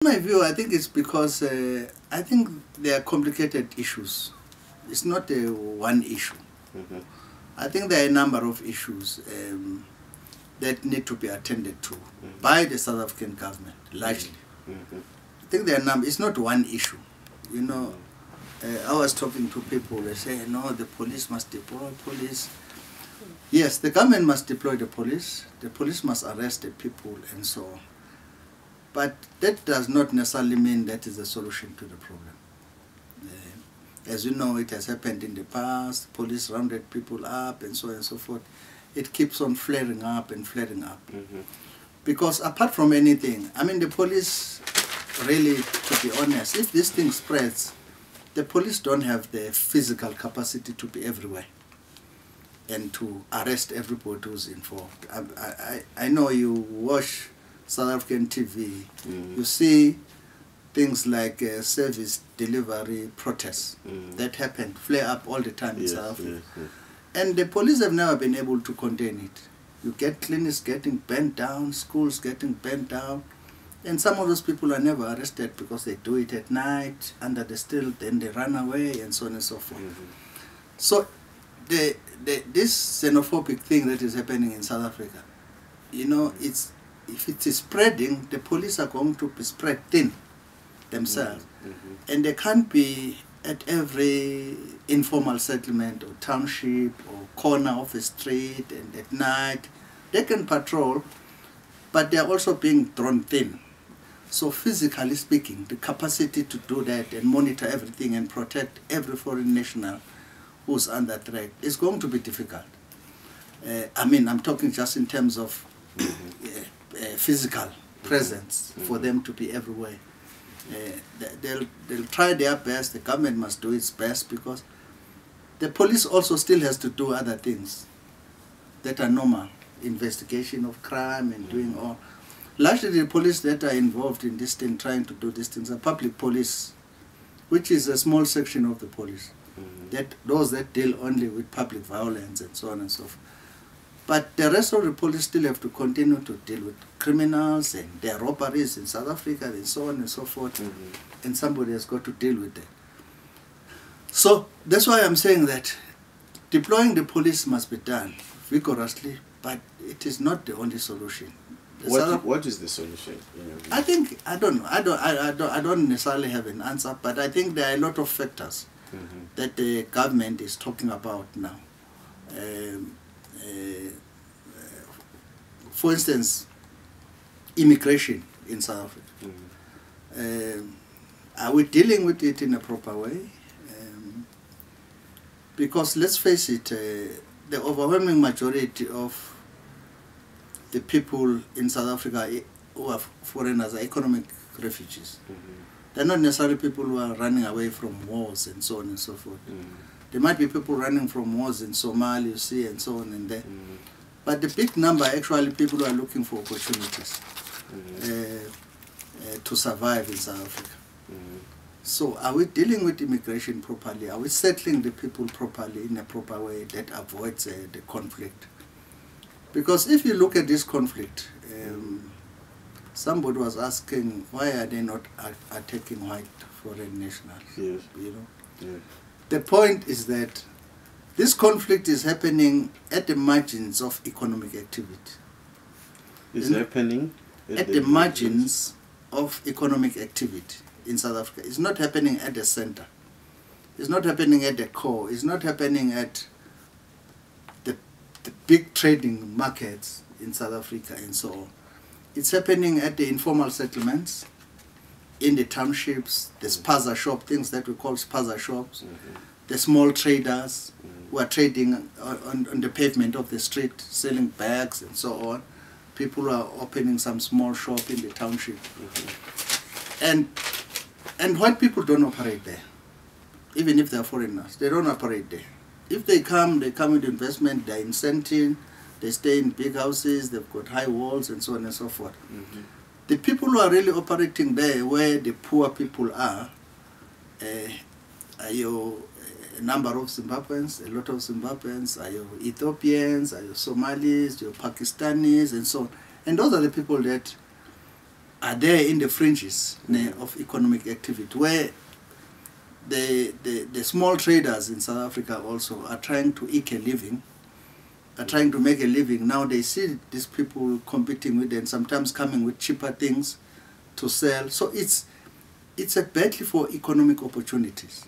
In my view, I think it's because I think they are complicated issues. It's not a one issue. I think there are a number of issues that need to be attended to by the South African government, largely. I think there are it's not one issue. You know, I was talking to people, they say, no, the police must deploy police. Yes, the government must deploy the police must arrest the people and so on. But that does not necessarily mean that is the solution to the problem. As you know, it has happened in the past, police rounded people up and so on and so forth. It keeps on flaring up and flaring up. Because apart from anything, I mean the police really, to be honest, if this thing spreads, the police don't have the physical capacity to be everywhere and to arrest everybody who's involved. I know you watch South African TV, you see things like service delivery protests that happen, flare up all the time in South Africa. And the police have never been able to contain it. You get clinics getting burnt down, schools getting burnt down, and some of those people are never arrested because they do it at night, under the still, then they run away, and so on and so forth. So this xenophobic thing that is happening in South Africa, you know, if it is spreading, the police are going to be spread thin themselves. And they can't be at every informal settlement or township or corner of a street and at night. They can patrol, but they are also being drawn thin. So physically speaking, the capacity to do that and monitor everything and protect every foreign national who's under threat is going to be difficult. I mean, I'm talking just in terms of physical presence for them to be everywhere. They'll try their best. The government must do its best because the police also still has to do other things that are normal. Investigation of crime and doing all. Largely the police that are involved in this thing, trying to do these things, are public police, which is a small section of the police. Those that deal only with public violence and so on and so forth. But the rest of the police still have to continue to deal with criminals and their robberies in South Africa and so on and so forth. And somebody has got to deal with that. So that's why I'm saying that deploying the police must be done vigorously, but it is not the only solution. What is the solution? I think I don't necessarily have an answer, but I think there are a lot of factors that the government is talking about now. For instance, immigration in South Africa. Are we dealing with it in a proper way? Because let's face it, the overwhelming majority of the people in South Africa who are foreigners are economic refugees. They're not necessarily people who are running away from wars and so on and so forth. There might be people running from wars in Somalia, you see, and so on and there. But the big number are actually people who are looking for opportunities to survive in South Africa. So are we dealing with immigration properly? Are we settling the people properly in a proper way that avoids the conflict? Because if you look at this conflict, somebody was asking, why are they not attacking white foreign nationals? You know? The point is that this conflict is happening at the margins of economic activity. It's happening at the margins of economic activity in South Africa. It's not happening at the center. It's not happening at the core. It's not happening at the big trading markets in South Africa and so on. It's happening at the informal settlements, in the townships, the spaza shop, things that we call spaza shops, the small traders who are trading on the pavement of the street, selling bags and so on. People who are opening some small shop in the township. And white people don't operate there, even if they're foreigners. They don't operate there. If they come with investment, they're incentive, they stay in big houses, they've got high walls and so on and so forth. The people who are really operating there, where the poor people are your number of Zimbabweans, a lot of Zimbabweans, are your Ethiopians, are your Somalis, your Pakistanis and so on. And those are the people that are there in the fringes of economic activity, where the small traders in South Africa also are trying to eke a living, are trying to make a living. Now they see these people competing with them, sometimes coming with cheaper things to sell. So it's a battle for economic opportunities.